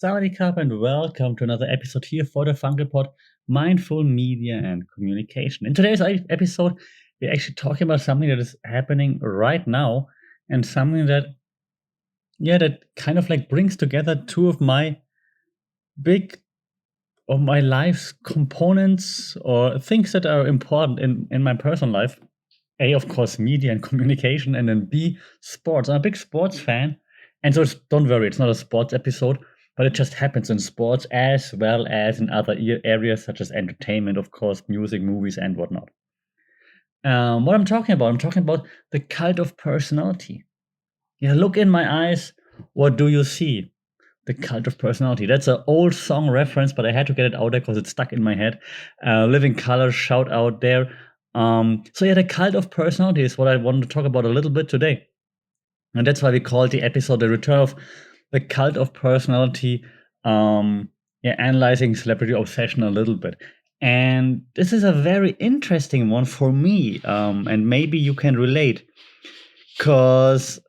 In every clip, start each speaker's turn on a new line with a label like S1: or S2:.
S1: Sawadee Krap and welcome to another episode here for the Fungal Pod, Mindful Media and Communication. In today's episode, we're actually talking about something that is happening right now and something that kind of like brings together two of my big of my life's components or things that are important in my personal life. A, of course, media and communication, and then B, sports. I'm a big sports fan. And so don't worry, it's not a sports episode, but it just happens in sports as well as in other areas such as entertainment, of course, music, movies, and whatnot. What I'm talking about the cult of personality. Yeah, look in my eyes. What do you see? The cult of personality. That's an old song reference, but I had to get it out there because it's stuck in my head. Living Color, shout out there. So yeah, the cult of personality is what I wanted to talk about a little bit today. And that's why we called the episode The Return of the Cult of Personality, analyzing celebrity obsession a little bit. And this is a very interesting one for me, and maybe you can relate, because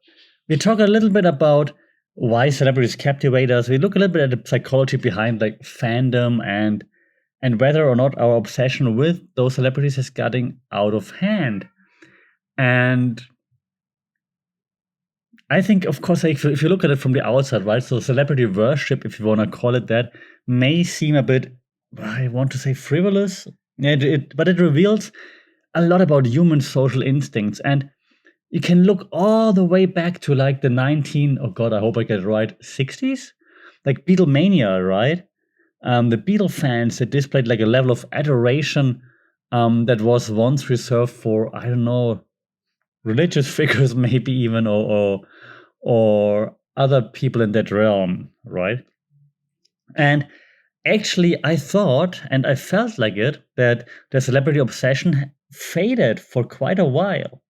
S1: we talk a little bit about why celebrities captivate us. We look a little bit at the psychology behind like fandom and whether or not our obsession with those celebrities is getting out of hand. And I think, of course, like, if you look at it from the outside, right? So celebrity worship, if you want to call it that, may seem a bit, I want to say, frivolous. But it reveals a lot about human social instincts. And you can look all the way back to like the oh God, I hope I get it right, 60s? Like Beatlemania, right? The Beatle fans that displayed like a level of adoration that was once reserved for, I don't know, religious figures, maybe even, or other people in that realm, right? And actually, I thought and I felt like it that the celebrity obsession faded for quite a while.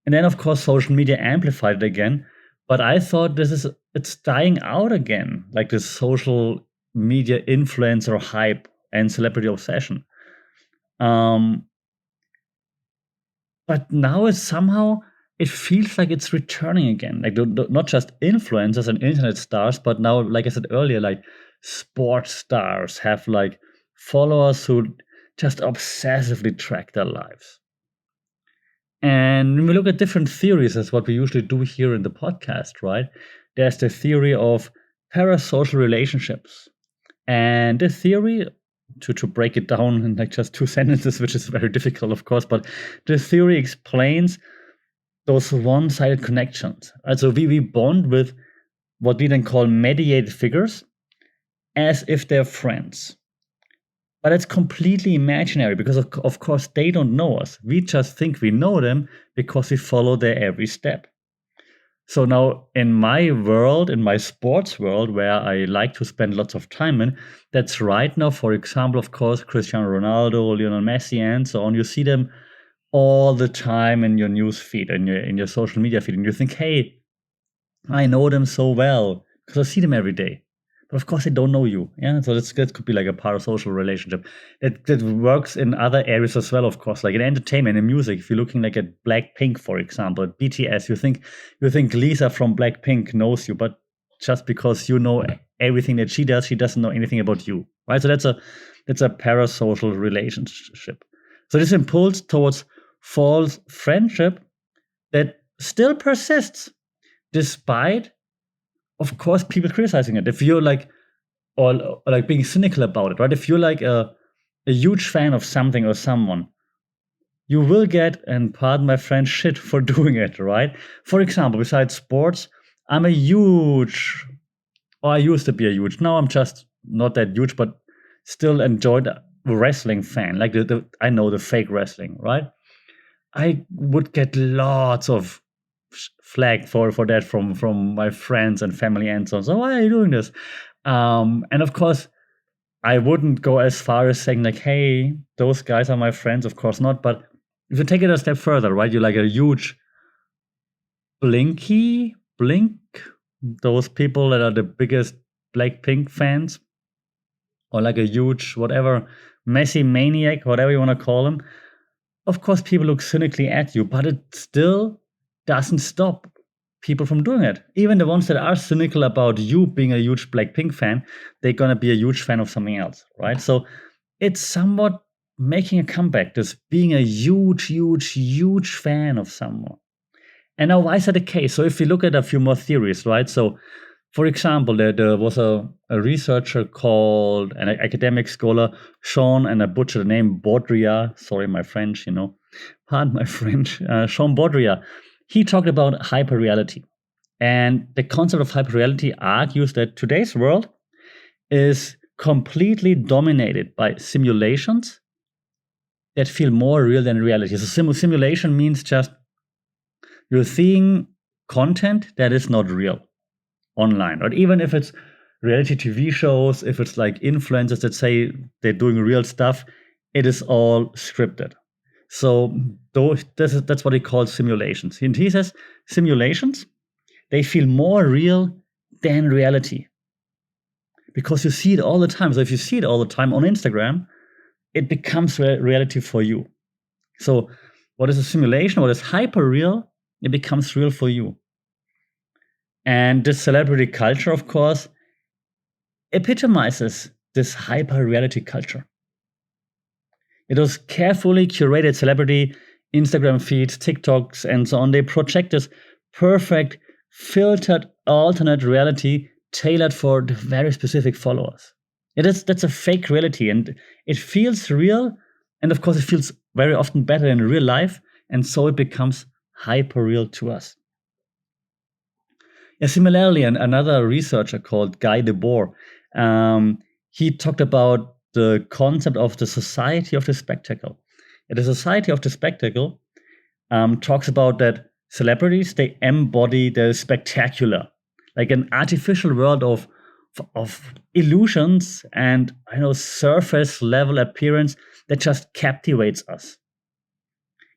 S1: And then, of course, social media amplified it again. But I thought it's dying out again, like this social media influencer hype and celebrity obsession. Um, but now it's somehow it feels like it's returning again. Like not just influencers and internet stars, but now, like I said earlier, like sports stars have like followers who just obsessively track their lives. And when we look at different theories, that's what we usually do here in the podcast, right? There's the theory of parasocial relationships. And the theory, to break it down in like just two sentences, which is very difficult, of course, but the theory explains those one-sided connections. So we bond with what we then call mediated figures as if they're friends. But it's completely imaginary because, of course, they don't know us. We just think we know them because we follow their every step. So now in my world, in my sports world, where I like to spend lots of time in, that's right now, for example, of course, Cristiano Ronaldo, Lionel Messi, and so on. You see them all the time in your news feed, in your social media feed, and you think, hey, I know them so well because I see them every day. But of course, they don't know you. Yeah, so that could be like a parasocial relationship. That works in other areas as well, of course, like in entertainment and music. If you're looking like at Blackpink, for example, BTS, you think Lisa from Blackpink knows you, but just because you know everything that she does, she doesn't know anything about you, right? So that's a parasocial relationship. So this impulse towards false friendship that still persists despite, of course, people criticizing it. If you're like, or like being cynical about it, right? If you're like a huge fan of something or someone, you will get, and pardon my French, shit for doing it, right? For example, besides sports, I'm a huge, or I used to be a huge, now I'm just not that huge, but still enjoyed a wrestling fan. Like I know the fake wrestling, right? I would get lots of flag for that from my friends and family and so on. So why are you doing this? And of course, I wouldn't go as far as saying like, hey, those guys are my friends. Of course not. But if you take it a step further, right? You're like a huge Blink, those people that are the biggest Blackpink fans, or like a huge whatever Messi maniac, whatever you want to call him. Of course, people look cynically at you, but it still doesn't stop people from doing it. Even the ones that are cynical about you being a huge Blackpink fan, they're gonna be a huge fan of something else, right? So it's somewhat making a comeback, this being a huge fan of someone. And now, why is that the case? So if you look at a few more theories, right? So, for example, there was a researcher called, an academic scholar, Sean, and I butchered the name, Baudrillard. Sorry, my French, pardon my French. Sean Baudrillard. He talked about hyperreality. And the concept of hyperreality argues that today's world is completely dominated by simulations that feel more real than reality. So simulation means just you're seeing content that is not real online, or even if it's reality TV shows, if it's like influencers that say they're doing real stuff, it is all scripted. So that's what he calls simulations. And he says simulations, they feel more real than reality because you see it all the time. So if you see it all the time on Instagram, it becomes reality for you. So what is a simulation? What is hyper real? It becomes real for you. And this celebrity culture, of course, epitomizes this hyper reality culture. It was carefully curated celebrity Instagram feeds, TikToks, and so on. They project this perfect, filtered, alternate reality tailored for the very specific followers. That's a fake reality, and it feels real, and of course it feels very often better in real life, and so it becomes hyper real to us. Yeah, similarly, another researcher called Guy Debord, he talked about the concept of the society of the spectacle. And the society of the spectacle talks about that celebrities, they embody the spectacular, like an artificial world of illusions and surface level appearance that just captivates us.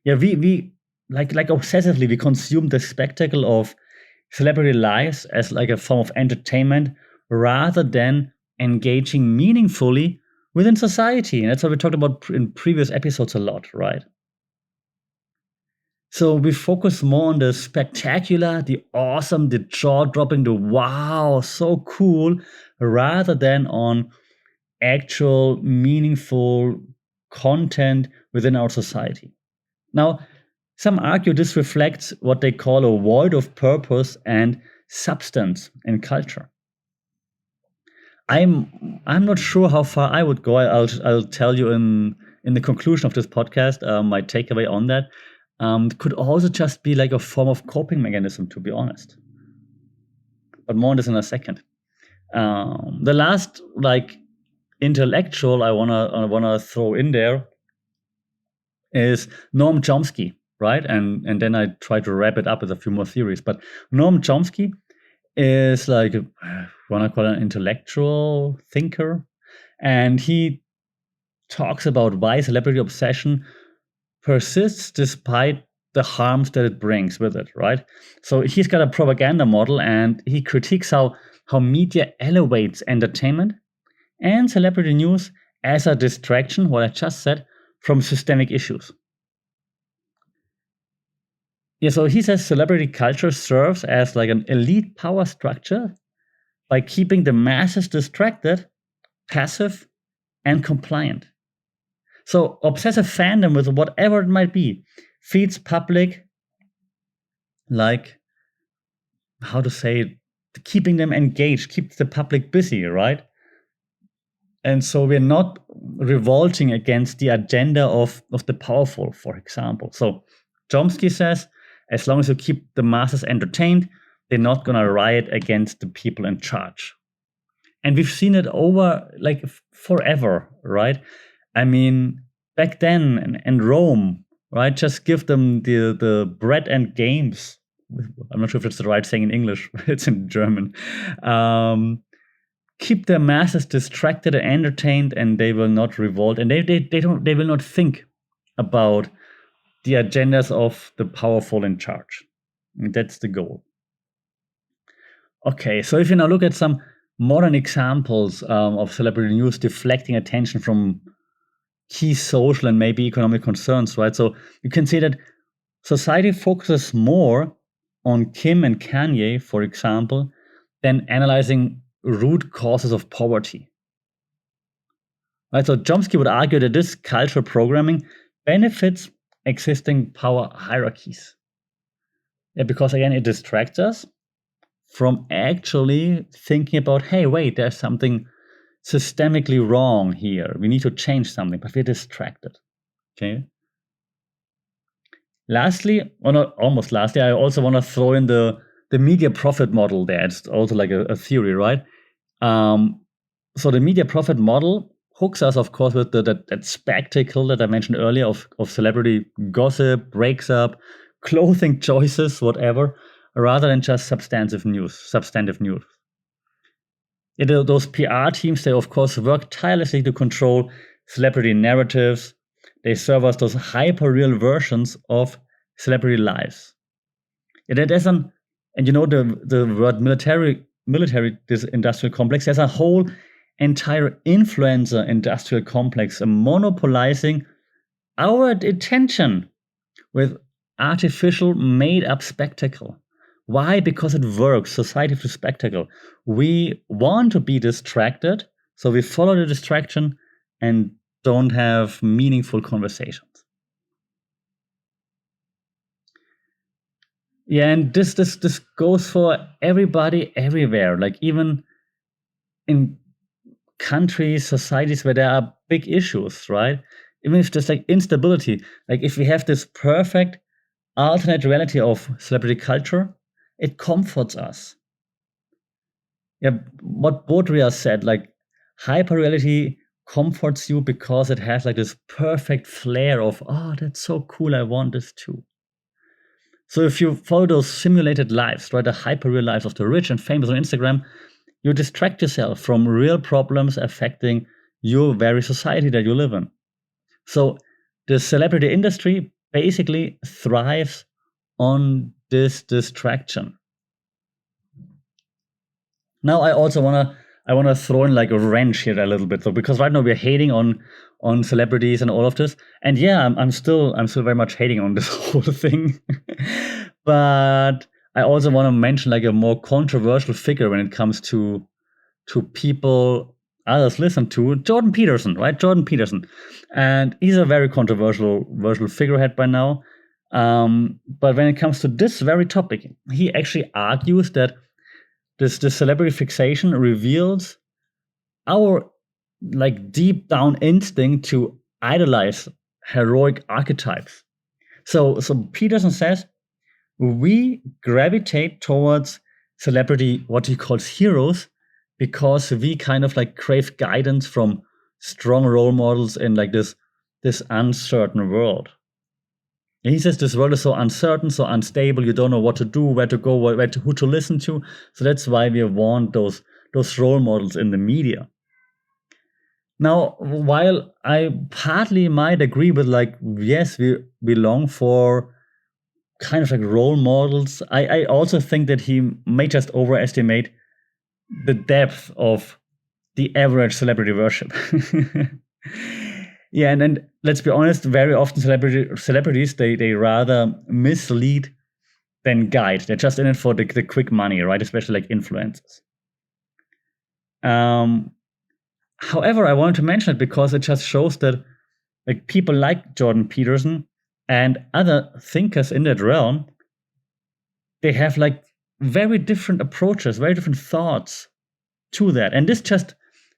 S1: Yeah, we like obsessively we consume the spectacle of celebrity lives as like a form of entertainment rather than engaging meaningfully within society. And that's what we talked about in previous episodes a lot, right? So we focus more on the spectacular, the awesome, the jaw-dropping, the wow, so cool, rather than on actual meaningful content within our society. Now, some argue this reflects what they call a void of purpose and substance in culture. I'm not sure how far I would go. I'll tell you in the conclusion of this podcast my takeaway on that. Could also just be like a form of coping mechanism, to be honest. But more on this in a second. The last intellectual I wanna throw in there is Noam Chomsky, right? And then I try to wrap it up with a few more theories. But Noam Chomsky is like wanna call it an intellectual thinker, and he talks about why celebrity obsession persists despite the harms that it brings with it, right? So he's got a propaganda model, and he critiques how media elevates entertainment and celebrity news as a distraction, what I just said, from systemic issues. Yeah, so he says celebrity culture serves as like an elite power structure by keeping the masses distracted, passive, and compliant. So obsessive fandom with whatever it might be feeds public, like, how to say it, keeping them engaged, keeps the public busy, right? And so we're not revolting against the agenda of the powerful, for example. So Chomsky says, as long as you keep the masses entertained, they're not going to riot against the people in charge. And we've seen it over like forever, right? I mean, back then in Rome, right? Just give them the bread and games. I'm not sure if it's the right saying in English. It's in German. Keep the masses distracted and entertained, and they will not revolt, and they will not think about the agendas of the powerful in charge. And that's the goal. Okay, so if you now look at some modern examples of celebrity news deflecting attention from key social and maybe economic concerns, right? So you can see that society focuses more on Kim and Kanye, for example, than analyzing root causes of poverty. Right? So Chomsky would argue that this cultural programming benefits existing power hierarchies. Yeah, because again, it distracts us from actually thinking about, hey, wait, there's something systemically wrong here. We need to change something, but we're distracted. Okay. Lastly, or not almost lastly, I also want to throw in the media profit model there. It's also like a theory, right? So the media profit model hooks us, of course, with that spectacle that I mentioned earlier of celebrity gossip, breaks up, clothing choices, whatever, rather than just substantive news. Those PR teams, they of course work tirelessly to control celebrity narratives. They serve us those hyper-real versions of celebrity lives. And you know the word military, this industrial complex, there's a whole entire influencer industrial complex monopolizing our attention with artificial made-up spectacle. Why? Because it works. Society through spectacle. We want to be distracted, so we follow the distraction and don't have meaningful conversations. Yeah, and this goes for everybody everywhere. Like even in countries, societies where there are big issues, right? Even if there's like instability, like if we have this perfect alternate reality of celebrity culture, it comforts us. Yeah, what Baudrillard said, like hyperreality comforts you because it has like this perfect flair of, oh, that's so cool, I want this too. So if you follow those simulated lives, right, the hyperreal lives of the rich and famous on Instagram, you distract yourself from real problems affecting your very society that you live in. So the celebrity industry basically thrives on this distraction. Now I also wanna throw in like a wrench here a little bit, so because right now we're hating on celebrities and all of this, and yeah, I'm still very much hating on this whole thing, but I also want to mention like a more controversial figure when it comes to people others listen to, Jordan Peterson, right? Jordan Peterson, and he's a very controversial figurehead by now. But when it comes to this very topic, he actually argues that this celebrity fixation reveals our like deep down instinct to idolize heroic archetypes. So Peterson says we gravitate towards celebrity, what he calls heroes, because we kind of like crave guidance from strong role models in like this uncertain world. And he says this world is so uncertain, so unstable. You don't know what to do, where to go, who to listen to. So that's why we want those role models in the media. Now, while I partly might agree with like, yes, we long for kind of like role models, I also think that he may just overestimate the depth of the average celebrity worship. Yeah, and then let's be honest, very often celebrities they rather mislead than guide. They're just in it for the quick money, right? Especially like influencers. However, I wanted to mention it because it just shows that like people like Jordan Peterson and other thinkers in that realm, they have like very different approaches, very different thoughts to that. And this just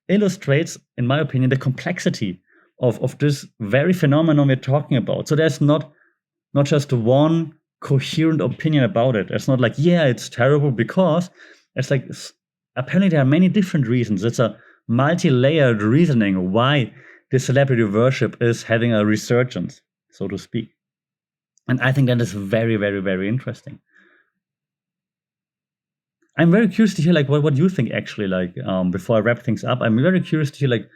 S1: illustrates, in my opinion, the complexity of this very phenomenon we're talking about. So there's not just one coherent opinion about it. It's not like, yeah, it's terrible, because it's like apparently there are many different reasons. It's a multi-layered reasoning why the celebrity worship is having a resurgence, so to speak. And I think that is very, very, very interesting. I'm very curious to hear like what you think actually, like before I wrap things up. I'm very curious to hear like,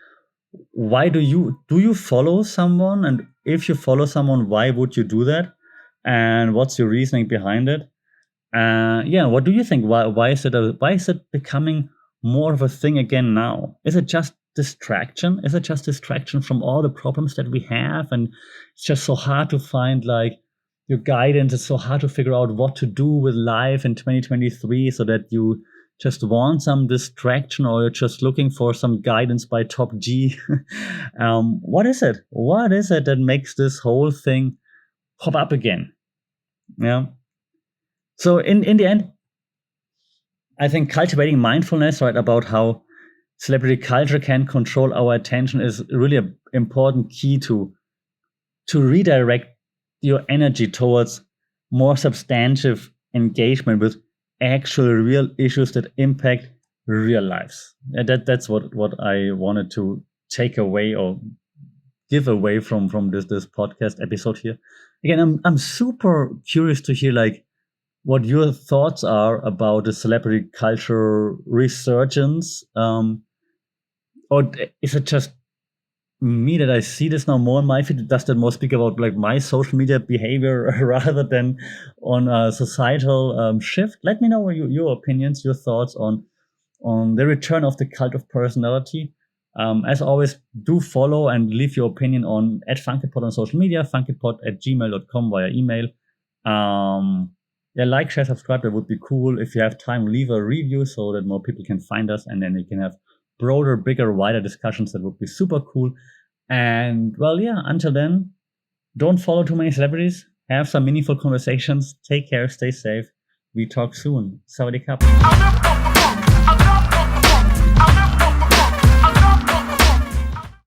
S1: why do you follow someone, and if you follow someone, why would you do that, and what's your reasoning behind it? Yeah, what do you think? Why is it becoming more of a thing again now? Is it just distraction? Is it just distraction from all the problems that we have, and it's just so hard to find like your guidance. It's so hard to figure out what to do with life in 2023, so that you just want some distraction, or you're just looking for some guidance by Top G. What is it? What is it that makes this whole thing pop up again? Yeah. So in the end, I think cultivating mindfulness, right, about how celebrity culture can control our attention is really an important key to redirect your energy towards more substantive engagement with actual real issues that impact real lives. And that's what I wanted to take away or give away from this podcast episode here. Again, I'm super curious to hear like what your thoughts are about the celebrity culture resurgence. Or is it just me that I see this now more in my feed? Does that more speak about like my social media behavior rather than on a societal shift? Let me know your opinions, your thoughts on the return of the cult of personality. As always, do follow and leave your opinion on @funkypod on social media, funkypod@gmail.com via email. Yeah, like, share, subscribe. That would be cool. If you have time, leave a review so that more people can find us, and then we can have broader, bigger, wider discussions. That would be super cool. And well, yeah, until then, don't follow too many celebrities. Have some meaningful conversations. Take care. Stay safe. We talk soon. Sawadee Krap.